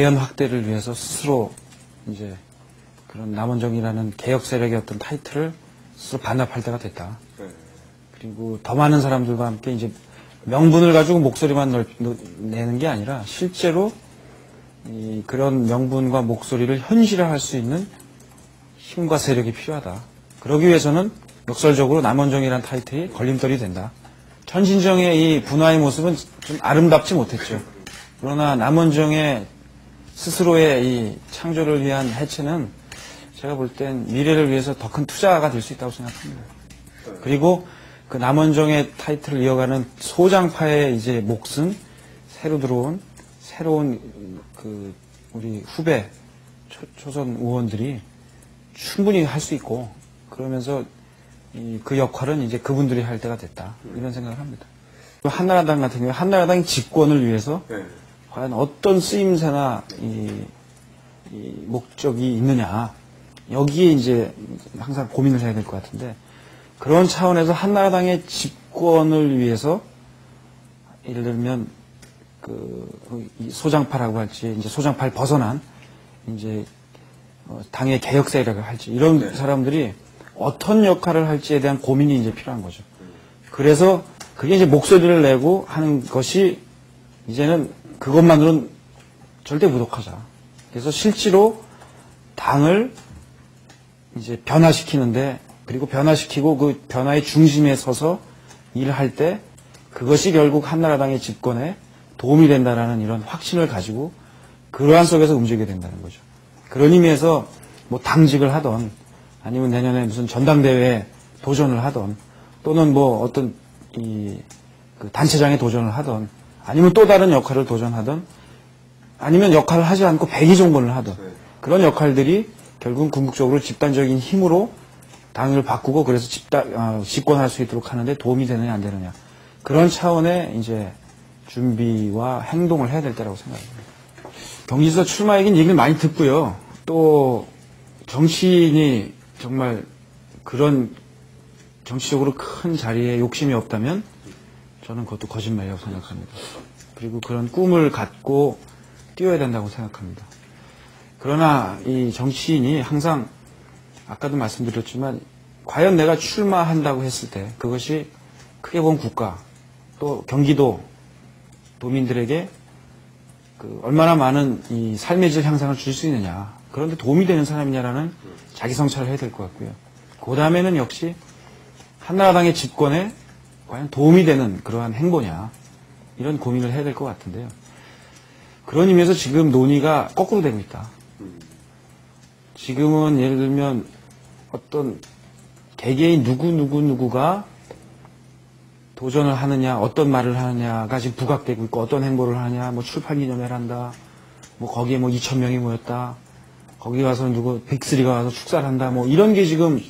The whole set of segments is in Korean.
대외연 확대를 위해서 스스로 이제 그런 남원정이라는 개혁 세력의 어떤 타이틀을 스스로 반납할 때가 됐다. 그리고 더 많은 사람들과 함께 이제 명분을 가지고 목소리만 내는 게 아니라 실제로 그런 명분과 목소리를 현실화할 수 있는 힘과 세력이 필요하다. 그러기 위해서는 역설적으로 남원정이라는 타이틀이 걸림돌이 된다. 천신정의 이 분화의 모습은 좀 아름답지 못했죠. 그러나 남원정의 스스로의 이 창조를 위한 해체는 제가 볼 땐 미래를 위해서 더 큰 투자가 될 수 있다고 생각합니다. 그리고 그 남원정의 타이틀을 이어가는 소장파의 이제 몫은 새로 들어온 새로운 그 우리 후배 초선 의원들이 충분히 할 수 있고 그러면서 그 역할은 이제 그분들이 할 때가 됐다. 이런 생각을 합니다. 한나라당 같은 경우에 한나라당의 집권을 위해서 과연 어떤 쓰임새나 이 목적이 있느냐. 여기에 이제 항상 고민을 해야 될 것 같은데 그런 차원에서 한나라당의 집권을 위해서 예를 들면 이 소장파라고 할지 이제 소장파를 벗어난 이제 당의 개혁 세력을 할지 이런 사람들이 어떤 역할을 할지에 대한 고민이 이제 필요한 거죠. 그래서 그게 이제 목소리를 내고 하는 것이 이제는 그것만으로는 절대 부족하다. 그래서 실제로 당을 이제 변화시키는데 그리고 변화시키고 그 변화의 중심에 서서 일을 할 때 그것이 결국 한나라당의 집권에 도움이 된다라는 이런 확신을 가지고 그러한 속에서 움직이게 된다는 거죠. 그런 의미에서 뭐 당직을 하던 아니면 내년에 무슨 전당대회에 도전을 하던 또는 뭐 어떤 그 단체장에 도전을 하던 아니면 또 다른 역할을 도전하던 아니면 역할을 하지 않고 백의종군을 하던 그런 역할들이 결국은 궁극적으로 집단적인 힘으로 당을 바꾸고 그래서 집권할 수 있도록 하는데 도움이 되느냐 안 되느냐 그런 차원의 이제 준비와 행동을 해야 될 때라고 생각합니다. 경기지사 출마 얘기를 많이 듣고요. 또 정치인이 정말 그런 정치적으로 큰 자리에 욕심이 없다면 저는 그것도 거짓말이라고 생각합니다. 그리고 그런 꿈을 갖고 뛰어야 된다고 생각합니다. 그러나 이 정치인이 항상 아까도 말씀드렸지만 과연 내가 출마한다고 했을 때 그것이 크게 본 국가 또 경기도 도민들에게 얼마나 많은 이 삶의 질 향상을 줄 수 있느냐 그런데 도움이 되는 사람이냐라는 자기 성찰을 해야 될 것 같고요. 그 다음에는 역시 한나라당의 집권에 과연 도움이 되는 그러한 행보냐 이런 고민을 해야 될 것 같은데요. 그런 의미에서 지금 논의가 거꾸로 되고 있다. 지금은 예를 들면 어떤 개개인 누구가 도전을 하느냐, 어떤 말을 하느냐가 지금 부각되고 있고, 어떤 행보를 하느냐, 뭐 출판기념회를 한다, 뭐 거기에 뭐 2,000명이 모였다, 거기 가서 빅3가 와서 축사를 한다, 뭐 이런 게 지금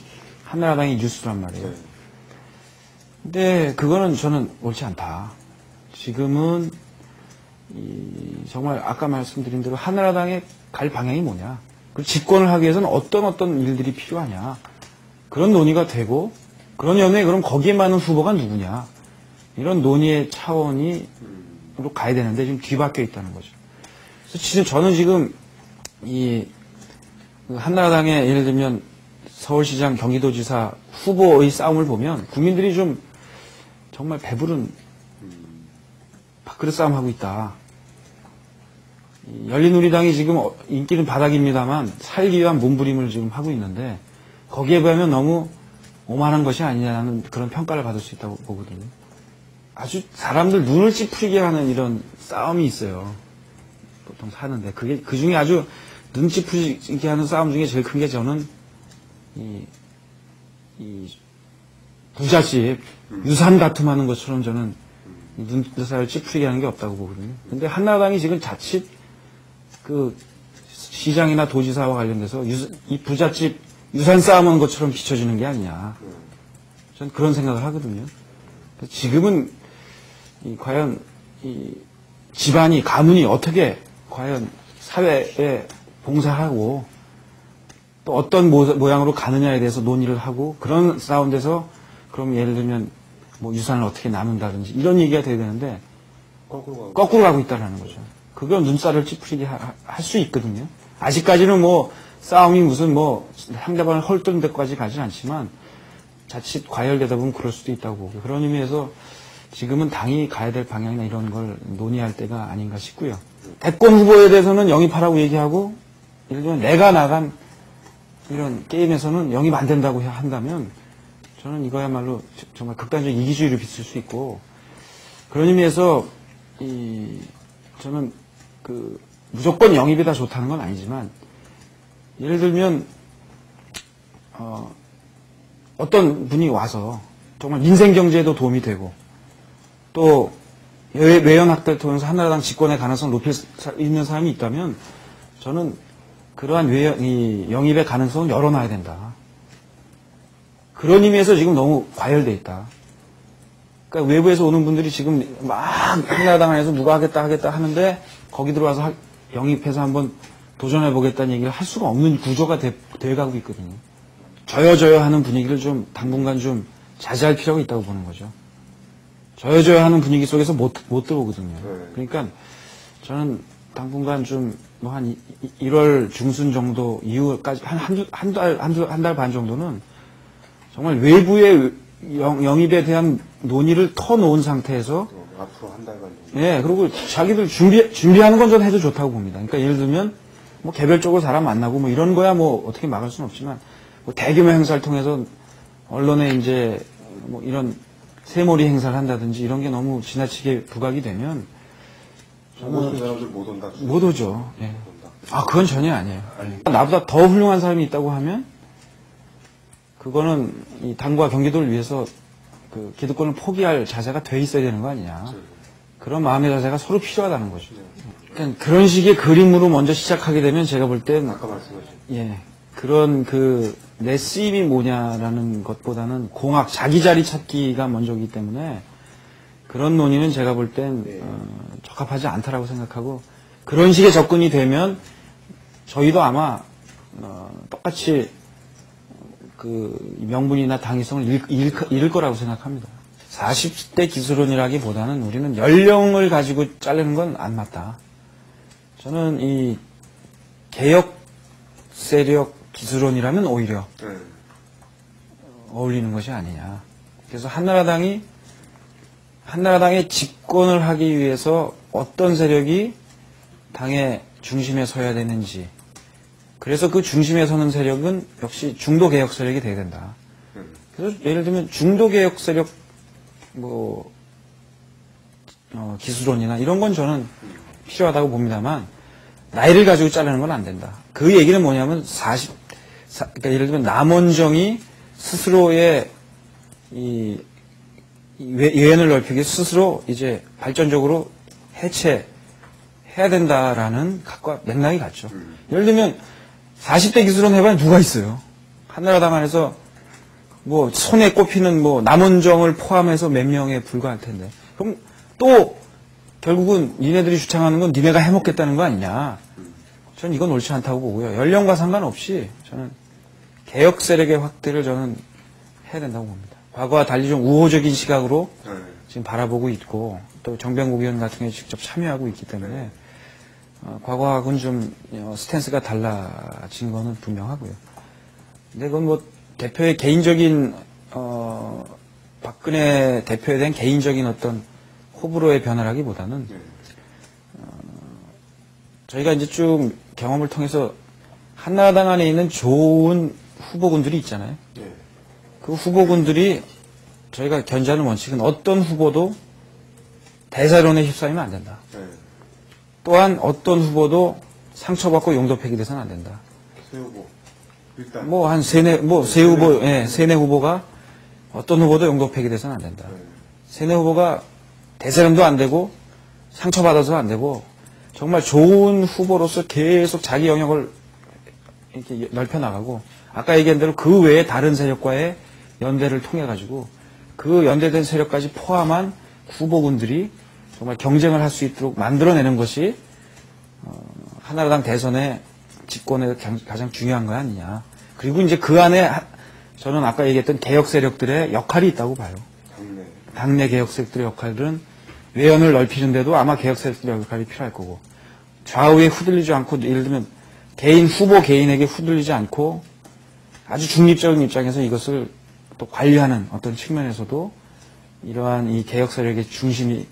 한나라당의 뉴스란 말이에요. 근데 그거는 저는 옳지 않다. 지금은 정말 아까 말씀드린 대로 한나라당의 갈 방향이 뭐냐, 그리고 집권을 하기 위해서는 어떤 일들이 필요하냐, 그런 논의가 되고, 그러려면 그럼 거기에 맞는 후보가 누구냐, 이런 논의의 차원이 가야 되는데 지금 뒤바뀌어 있다는 거죠. 그래서 저는 지금 한나라당의 예를 들면 서울시장, 경기도지사 후보의 싸움을 보면 국민들이 좀 정말 배부른 밥그릇 싸움하고 있다. 열린우리당이 지금 인기는 바닥입니다만 살기 위한 몸부림을 지금 하고 있는데 거기에 비하면 너무 오만한 것이 아니냐는 그런 평가를 받을 수 있다고 보거든요. 아주 사람들 눈을 찌푸리게 하는 이런 싸움이 있어요. 보통 사는데 그게 그 중에 아주 눈 찌푸리게 하는 싸움 중에 제일 큰 게 저는 이 부잣집 유산 다툼하는 것처럼 저는 눈살 찌푸리게 하는 게 없다고 보거든요. 근데 한나라당이 지금 자칫 그 시장이나 도지사와 관련돼서 이 부잣집 유산 싸움하는 것처럼 비춰지는 게 아니냐. 저는 그런 생각을 하거든요. 지금은 과연 이 집안이, 가문이 어떻게 과연 사회에 봉사하고 또 어떤 모양으로 가느냐에 대해서 논의를 하고 그런 가운데서 그럼 예를 들면 뭐 유산을 어떻게 나눈다든지 이런 얘기가 돼야 되는데 거꾸로 가고 있다는 거죠. 그건 눈살을 찌푸리게 할 수 있거든요. 아직까지는 뭐 싸움이 무슨 뭐 상대방을 헐뜯는 데까지 가진 않지만 자칫 과열되다 보면 그럴 수도 있다고 보고, 그런 의미에서 지금은 당이 가야 될 방향이나 이런 걸 논의할 때가 아닌가 싶고요. 대권 후보에 대해서는 영입하라고 얘기하고, 예를 들면 내가 나간 이런 게임에서는 영입 안 된다고 한다면 저는 이거야말로 정말 극단적 이기주의를 비칠 수 있고, 그런 의미에서 저는 무조건 영입이 다 좋다는 건 아니지만, 예를 들면 어떤 분이 와서 정말 민생 경제에도 도움이 되고 또 외연 확대를 통해서 한나라당 집권의 가능성을 높일 수 있는 사람이 있다면 저는 그러한 영입의 가능성을 열어놔야 된다. 그런 의미에서 지금 너무 과열돼 있다. 그러니까 외부에서 오는 분들이 지금 막 한나라당 안에서 누가 하겠다 하는데 거기 들어와서 영입해서 한번 도전해보겠다는 얘기를 할 수가 없는 구조가 돼가고 있거든요. 저여저여 하는 분위기를 좀 당분간 좀 자제할 필요가 있다고 보는 거죠. 저여저여 하는 분위기 속에서 못 들어오거든요. 그러니까 저는 당분간 좀 뭐 한 1월 중순 정도 이후까지 한 달 반 정도는 정말 외부의 영입에 대한 논의를 터놓은 상태에서 앞으로 한 달간 정도. 예, 그리고 자기들 준비하는 건 전 해도 좋다고 봅니다. 그러니까 예를 들면 뭐 개별적으로 사람 만나고 뭐 이런 거야 뭐 어떻게 막을 수는 없지만, 뭐 대규모 행사를 통해서 언론에 이제 뭐 이런 세몰이 행사를 한다든지 이런 게 너무 지나치게 부각이 되면 오는 사람들 못 온다. 못 오죠. 예. 아, 그건 전혀 아니에요. 나보다 더 훌륭한 사람이 있다고 하면 그거는 이 당과 경기도를 위해서 그 기득권을 포기할 자세가 돼 있어야 되는 거 아니냐. 그런 마음의 자세가 서로 필요하다는 거죠. 그러니까 그런 식의 그림으로 먼저 시작하게 되면 제가 볼 땐 아까 말씀하신 예, 그런 내 쓰임이 뭐냐라는 것보다는 공학, 자기 자리 찾기가 먼저이기 때문에 그런 논의는 제가 볼 땐 적합하지 않다라고 생각하고, 그런 식의 접근이 되면 저희도 아마 똑같이 명분이나 당위성을 잃을 거라고 생각합니다. 40대 기술원이라기보다는 우리는 연령을 가지고 자르는 건 안 맞다. 저는 이 개혁 세력 기술원이라면 오히려 어울리는 것이 아니냐. 그래서 한나라당의 집권을 하기 위해서 어떤 세력이 당의 중심에 서야 되는지, 그래서 그 중심에 서는 세력은 역시 중도개혁 세력이 돼야 된다. 그래서 예를 들면 중도개혁 세력 기술원이나 이런 건 저는 필요하다고 봅니다만, 나이를 가지고 자르는 건 안 된다. 그 얘기는 뭐냐면 그러니까 예를 들면 남원정이 스스로의 외연을 넓히기 위해 스스로 이제 발전적으로 해체해야 된다라는 각과 맥락이 같죠. 예를 들면 40대 기술원 해봐야 누가 있어요. 한나라당 안에서 뭐 손에 꼽히는 뭐 남원정을 포함해서 몇 명에 불과할 텐데, 그럼 또 결국은 니네들이 주창하는 건 니네가 해먹겠다는 거 아니냐. 저는 이건 옳지 않다고 보고요. 연령과 상관없이 저는 개혁 세력의 확대를 저는 해야 된다고 봅니다. 과거와 달리 좀 우호적인 시각으로 지금 바라보고 있고, 또 정병국 의원 같은 경우에 직접 참여하고 있기 때문에 과거하고는 좀 스탠스가 달라진 거는 분명하고요. 근데 그건 뭐 대표의 개인적인 박근혜 대표에 대한 개인적인 어떤 호불호의 변화라기보다는 저희가 이제 쭉 경험을 통해서 한나라당 안에 있는 좋은 후보군들이 있잖아요. 그 후보군들이 저희가 견지하는 원칙은 어떤 후보도 대사론에 휩싸이면 안 된다. 또한 어떤 후보도 상처받고 용도폐기 돼서는 안 된다. 새 후보. 일단. 뭐 한 세 후보, 예, 세네 후보가 어떤 후보도 용도폐기 돼서는 안 된다. 세네 후보가 대사론도 안 되고 상처받아서 안 되고 정말 좋은 후보로서 계속 자기 영역을 이렇게 넓혀나가고, 아까 얘기한 대로 그 외에 다른 세력과의 연대를 통해가지고 그 연대된 세력까지 포함한 후보군들이 정말 경쟁을 할 수 있도록 만들어내는 것이 한나라당 대선의 집권에 가장 중요한 거 아니냐. 그리고 이제 그 안에 저는 아까 얘기했던 개혁 세력들의 역할이 있다고 봐요. 당내 개혁 세력들의 역할은 외연을 넓히는데도 아마 개혁 세력들의 역할이 필요할 거고, 좌우에 후들리지 않고, 예를 들면 개인 후보 개인에게 후들리지 않고 아주 중립적인 입장에서 이것을 또 관리하는 어떤 측면에서도 이러한 이 개혁 세력의 중심이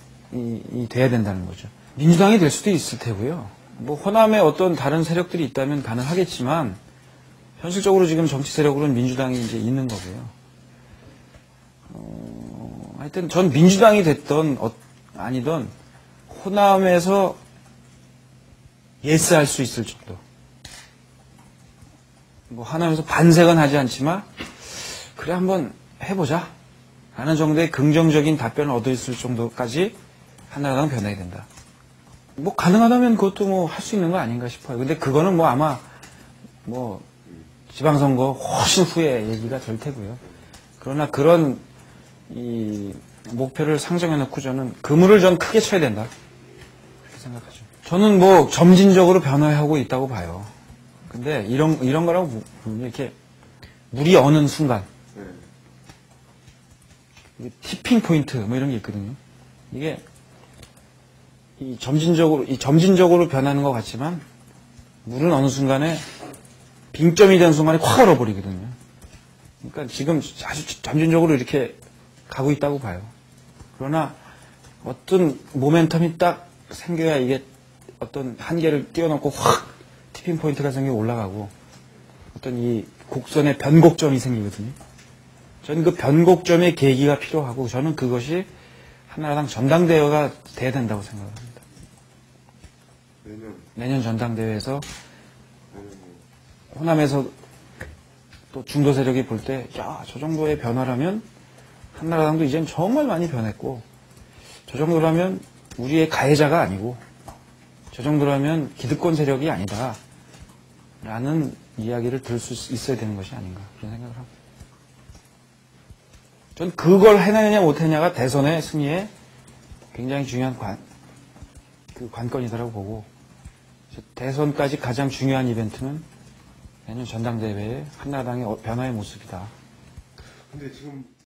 돼야 된다는 거죠. 민주당이 될 수도 있을 테고요. 뭐 호남에 어떤 다른 세력들이 있다면 가능하겠지만 현실적으로 지금 정치 세력으로는 민주당이 이제 있는 거고요. 하여튼 전 민주당이 됐던 아니던 호남에서 예스할 수 있을 정도. 뭐 하나면서 반색은 하지 않지만 그래 한번 해보자 라는 정도의 긍정적인 답변을 얻을 수 있을 정도까지 한나라당 변해야 된다. 뭐 가능하다면 그것도 뭐 할 수 있는 거 아닌가 싶어요. 근데 그거는 뭐 아마 뭐 지방선거 훨씬 후에 얘기가 될 테고요. 그러나 그런 이 목표를 상정해 놓고 저는 그물을 전 크게 쳐야 된다 그렇게 생각하죠. 저는 뭐 점진적으로 변화하고 있다고 봐요. 근데 이런 거라고 보면 이렇게 물이 어는 순간 이게 티핑 포인트 뭐 이런 게 있거든요. 이게 점진적으로 변하는 것 같지만 물은 어느 순간에 빙점이 되는 순간에 확 얼어버리거든요. 그러니까 지금 아주 점진적으로 이렇게 가고 있다고 봐요. 그러나 어떤 모멘텀이 딱 생겨야 이게 어떤 한계를 뛰어넘고 확 티핑 포인트가 생겨 올라가고 어떤 이 곡선의 변곡점이 생기거든요. 저는 그 변곡점의 계기가 필요하고 저는 그것이 한나라당 전당대회가 돼야 된다고 생각합니다. 내년 전당대회에서 호남에서 또 중도 세력이 볼 때 야, 저 정도의 변화라면 한나라당도 이젠 정말 많이 변했고 저 정도라면 우리의 가해자가 아니고 저 정도라면 기득권 세력이 아니다 라는 이야기를 들을 수 있어야 되는 것이 아닌가 그런 생각을 합니다. 전 그걸 해내느냐 못해냐가 대선의 승리에 굉장히 중요한 관건이다라고 보고 대선까지 가장 중요한 이벤트는 내년 전당대회의 한나라당의 변화의 모습이다. 근데 지금